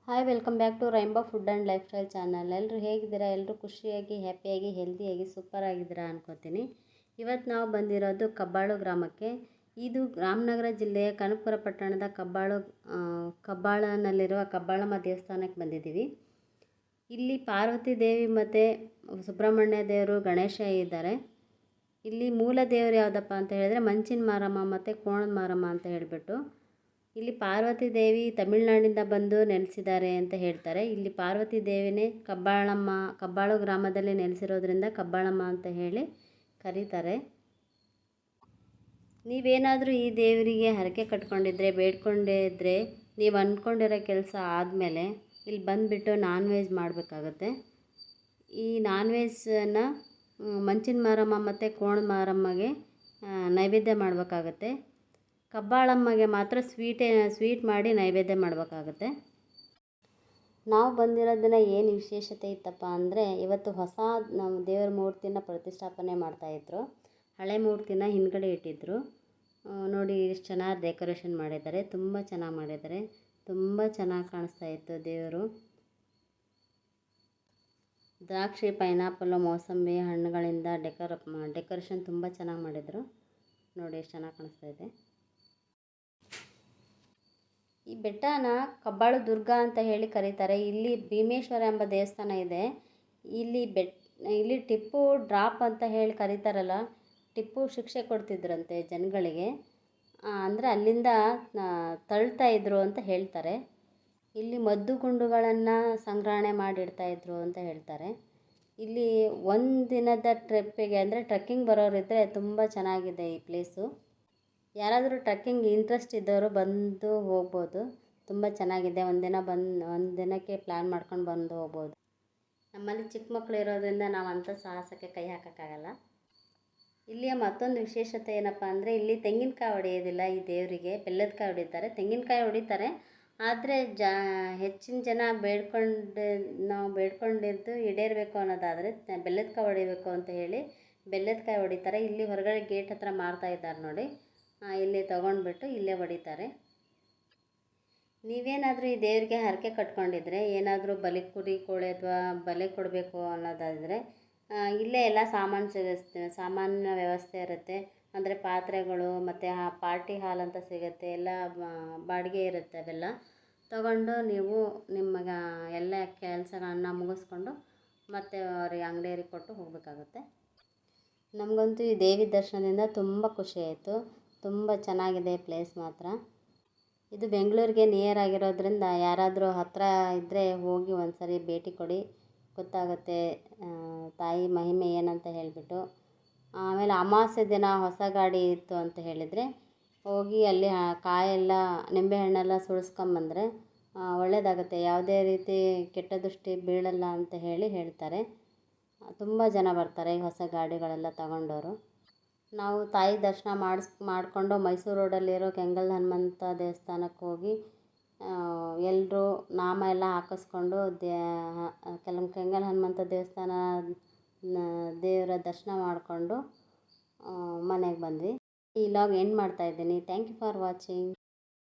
Hi welcome back to Rainbow food and lifestyle channel. ಎಲ್ಲರೂ ಹೇಗಿದ್ದೀರಾ? ಎಲ್ಲರೂ ಖುಷಿಯಾಗಿ ಹ್ಯಾಪಿಯಾಗಿ ಹೆಲ್ದಿಯಾಗಿ ಸೂಪರ್ ಆಗಿದ್ದೀರಾ ಅನ್ಕೋತೀನಿ. ಇವತ್ತು ನಾವು ಬಂದಿರೋದು ಕಬ್ಬಾಳು ಗ್ರಾಮಕ್ಕೆ. ಇದು ರಾಮನಗರ ಜಿಲ್ಲೆಯ ಕನಕಪುರ ಪಟ್ಟಣದ ಕಬ್ಬಾಳನಲ್ಲಿರುವ ಕಬ್ಬಾಳಮ್ಮ ದೇವಸ್ಥಾನಕ್ಕೆ ಬಂದಿದ್ದೀವಿ. ಇಲ್ಲಿ ಪಾರ್ವತಿ ದೇವಿ ಮತ್ತು ಸುಬ್ರಹ್ಮಣ್ಯ ದೇವರು, ಗಣೇಶ ಇದ್ದಾರೆ. ಇಲ್ಲಿ ಮೂಲ ದೇವರು ಯಾವುದಪ್ಪ ಅಂತ ಹೇಳಿದ್ರೆ ಮಂಚಿನ ಮಾರಮ್ಮ ಮತ್ತು ಕೋಣದ ಮಾರಮ್ಮ ಅಂತ ಹೇಳಿಬಿಟ್ಟು. ಇಲ್ಲಿ ಪಾರ್ವತಿ ದೇವಿ ತಮಿಳುನಾಡಿಂದ ಬಂದು ನೆಲೆಸಿದ್ದಾರೆ ಅಂತ ಹೇಳ್ತಾರೆ. ಇಲ್ಲಿ ಪಾರ್ವತಿ ದೇವಿನೇ ಕಬ್ಬಾಳು ಗ್ರಾಮದಲ್ಲಿ ನೆಲೆಸಿರೋದ್ರಿಂದ ಕಬ್ಬಾಳಮ್ಮ ಅಂತ ಹೇಳಿ ಕರೀತಾರೆ. ನೀವೇನಾದರೂ ಈ ದೇವರಿಗೆ ಹರಕೆ ಕಟ್ಕೊಂಡಿದ್ರೆ, ಬೇಡ್ಕೊಂಡಿದ್ರೆ, ನೀವು ಅಂದ್ಕೊಂಡಿರೋ ಕೆಲಸ ಆದಮೇಲೆ ಇಲ್ಲಿ ಬಂದುಬಿಟ್ಟು ನಾನ್ ವೆಜ್ ಮಾಡಬೇಕಾಗತ್ತೆ. ಈ ನಾನ್ ವೆಜ್ಜನ್ನು ಮಂಚಿನ ಮಾರಮ್ಮ ಮತ್ತು ಕೋಣದ ಮಾರಮ್ಮಗೆ ನೈವೇದ್ಯ ಮಾಡಬೇಕಾಗತ್ತೆ. ಕಬ್ಬಾಳಮ್ಮಗೆ ಮಾತ್ರ ಸ್ವೀಟ್ ಮಾಡಿ ನೈವೇದ್ಯ ಮಾಡಬೇಕಾಗುತ್ತೆ. ನಾವು ಬಂದಿರೋದನ್ನ ಏನು ವಿಶೇಷತೆ ಇತ್ತಪ್ಪ ಅಂದರೆ, ಇವತ್ತು ಹೊಸ ನಮ್ಮ ದೇವರ ಮೂರ್ತಿನ ಪ್ರತಿಷ್ಠಾಪನೆ ಮಾಡ್ತಾಯಿದ್ರು. ಹಳೆ ಮೂರ್ತಿನ ಹಿಂದ್ಗಡೆ ಇಟ್ಟಿದ್ದರು. ನೋಡಿ ಎಷ್ಟು ಚೆನ್ನಾಗಿ ಡೆಕೋರೇಷನ್ ಮಾಡಿದ್ದಾರೆ. ತುಂಬ ಚೆನ್ನಾಗಿ ಮಾಡಿದ್ದಾರೆ. ತುಂಬ ಚೆನ್ನಾಗಿ ಕಾಣಿಸ್ತಾ ಇತ್ತು ದೇವರು. ದ್ರಾಕ್ಷಿ, ಪೈನಾಪಲ್ಲು, ಮೋಸಂಬಿ ಹಣ್ಣುಗಳಿಂದ ಡೆಕೋರೇಷನ್ ತುಂಬ ಚೆನ್ನಾಗಿ ಮಾಡಿದರು. ನೋಡಿ ಎಷ್ಟು ಚೆನ್ನಾಗಿ ಕಾಣಿಸ್ತಾ ಇದೆ. ಈ ಬೆಟ್ಟನ ಕಬ್ಬಾಳು ದುರ್ಗ ಅಂತ ಹೇಳಿ ಕರೀತಾರೆ. ಇಲ್ಲಿ ಭೀಮೇಶ್ವರ ಎಂಬ ದೇವಸ್ಥಾನ ಇದೆ. ಇಲ್ಲಿ ಟಿಪ್ಪು ಡ್ರಾಪ್ ಅಂತ ಹೇಳಿ ಕರೀತಾರಲ್ಲ, ಟಿಪ್ಪು ಶಿಕ್ಷೆ ಕೊಡ್ತಿದ್ರಂತೆ ಜನಗಳಿಗೆ. ಅಂದರೆ ಅಲ್ಲಿಂದ ತಳ್ತಾ ಇದ್ರು ಅಂತ ಹೇಳ್ತಾರೆ. ಇಲ್ಲಿ ಮದ್ದು ಗುಂಡುಗಳನ್ನು ಸಂಗ್ರಹಣೆ ಮಾಡಿಡ್ತಾಯಿದ್ರು ಅಂತ ಹೇಳ್ತಾರೆ. ಇಲ್ಲಿ ಒಂದು ದಿನದ ಟ್ರಿಪ್ಪಿಗೆ ಅಂದರೆ ಟ್ರೆಕ್ಕಿಂಗ್ ಬರೋರಿದ್ದರೆ ತುಂಬ ಚೆನ್ನಾಗಿದೆ ಈ ಪ್ಲೇಸು. ಯಾರಾದರೂ ಟ್ರೆಕ್ಕಿಂಗ್ ಇಂಟ್ರೆಸ್ಟ್ ಇದ್ದವರು ಬಂದು ಹೋಗ್ಬೋದು. ತುಂಬ ಚೆನ್ನಾಗಿದೆ. ಒಂದು ದಿನಕ್ಕೆ ಪ್ಲ್ಯಾನ್ ಮಾಡ್ಕೊಂಡು ಬಂದು ಹೋಗ್ಬೋದು. ನಮ್ಮಲ್ಲಿ ಚಿಕ್ಕ ಮಕ್ಕಳು ಇರೋದ್ರಿಂದ ನಾವು ಅಂಥ ಸಾಹಸಕ್ಕೆ ಕೈ ಹಾಕೋಕ್ಕಾಗಲ್ಲ. ಇಲ್ಲಿಯ ಮತ್ತೊಂದು ವಿಶೇಷತೆ ಏನಪ್ಪ ಅಂದರೆ, ಇಲ್ಲಿ ತೆಂಗಿನಕಾಯಿ ಹೊಡೆಯೋದಿಲ್ಲ ಈ ದೇವರಿಗೆ. ಬೆಲ್ಲದ ಕಾಯಿ ಹೊಡಿತಾರೆ. ತೆಂಗಿನಕಾಯಿ ಹೊಡಿತಾರೆ, ಆದರೆ ಹೆಚ್ಚಿನ ಜನ ನಾವು ಬೇಡ್ಕೊಂಡಿದ್ದು ಈಡೇರಬೇಕು ಅನ್ನೋದಾದರೆ ಬೆಲ್ಲದ ಕಾಯಿ ಹೊಡಿಬೇಕು ಅಂತ ಹೇಳಿ ಬೆಲ್ಲದ ಕಾಯಿ ಹೊಡಿತಾರೆ. ಇಲ್ಲಿ ಹೊರಗಡೆ ಗೇಟ್ ಹತ್ರ ಮಾರ್ತಾ ಇದ್ದಾರೆ ನೋಡಿ. ಇಲ್ಲಿ ತೊಗೊಂಡ್ಬಿಟ್ಟು ಇಲ್ಲೇ ಹೊಡಿತಾರೆ. ನೀವೇನಾದರೂ ಈ ದೇವರಿಗೆ ಹರಕೆ ಕಟ್ಕೊಂಡಿದ್ರೆ, ಏನಾದರೂ ಬಲಿ ಕುರಿ ಕೋಳಿ ಅಥವಾ ಬಲಿ ಕೊಡಬೇಕು ಅನ್ನೋದಾದರೆ ಇಲ್ಲೇ ಎಲ್ಲ ಸಾಮಾನ್ಯ ವ್ಯವಸ್ಥೆ ಇರುತ್ತೆ. ಅಂದರೆ ಪಾತ್ರೆಗಳು ಮತ್ತು ಪಾರ್ಟಿ ಹಾಲ್ ಅಂತ ಸಿಗುತ್ತೆ. ಎಲ್ಲ ಬಾಡಿಗೆ ಇರುತ್ತೆ. ಅವೆಲ್ಲ ತಗೊಂಡು ನೀವು ನಿಮಗೆ ಎಲ್ಲ ಕೆಲಸಗಳನ್ನ ಮುಗಿಸ್ಕೊಂಡು ಮತ್ತೆ ಅವ್ರಿಗೆ ಅಂಗಡಿಯವ್ರಿಗೆ ಕೊಟ್ಟು ಹೋಗಬೇಕಾಗುತ್ತೆ. ನಮಗಂತೂ ಈ ದೇವಿ ದರ್ಶನದಿಂದ ತುಂಬ ಖುಷಿ ಆಯಿತು. ತುಂಬ ಚೆನ್ನಾಗಿದೆ ಪ್ಲೇಸ್ ಮಾತ್ರ. ಇದು ಬೆಂಗಳೂರಿಗೆ ನಿಯರ್ ಆಗಿರೋದ್ರಿಂದ ಯಾರಾದರೂ ಹತ್ತಿರ ಇದ್ದರೆ ಹೋಗಿ ಒಂದು ಸರಿ ಭೇಟಿ ಕೊಡಿ, ಗೊತ್ತಾಗುತ್ತೆ ತಾಯಿ ಮಹಿಮೆ ಏನಂತ ಹೇಳಿಬಿಟ್ಟು. ಆಮೇಲೆ ಅಮಾವಾಸ್ಯೆ ದಿನ ಹೊಸ ಗಾಡಿ ಇತ್ತು ಅಂತ ಹೇಳಿದರೆ ಹೋಗಿ ಅಲ್ಲಿ ಕಾಯೆಲ್ಲ ನಿಂಬೆಹಣ್ಣೆಲ್ಲ ಸುಳಿಸ್ಕೊಂಬಂದರೆ ಒಳ್ಳೆಯದಾಗುತ್ತೆ. ಯಾವುದೇ ರೀತಿ ಕೆಟ್ಟ ದೃಷ್ಟಿ ಬೀಳಲ್ಲ ಅಂತ ಹೇಳ್ತಾರೆ. ತುಂಬ ಜನ ಬರ್ತಾರೆ ಈ ಹೊಸ ಗಾಡಿಗಳೆಲ್ಲ ತಗೊಂಡವರು. ನಾವು ತಾಯಿ ದರ್ಶನ ಮಾಡಿಕೊಂಡು ಮೈಸೂರು ರೋಡಲ್ಲಿರೋ ಕೆಂಗಲ್ ಹನುಮಂತ ದೇವಸ್ಥಾನಕ್ಕೆ ಹೋಗಿ ಎಲ್ಲರೂ ನಾಮ ಎಲ್ಲ ಹಾಕಿಸ್ಕೊಂಡು ಕೆಂಗಲ್ ಹನುಮಂತ ದೇವಸ್ಥಾನ ದೇವರ ದರ್ಶನ ಮಾಡಿಕೊಂಡು ಮನೆಗೆ ಬಂದ್ವಿ. ಈ ವ್ಲಾಗ್ ಎಂಡ್ ಮಾಡ್ತಾಯಿದ್ದೀನಿ. Thank you for watching.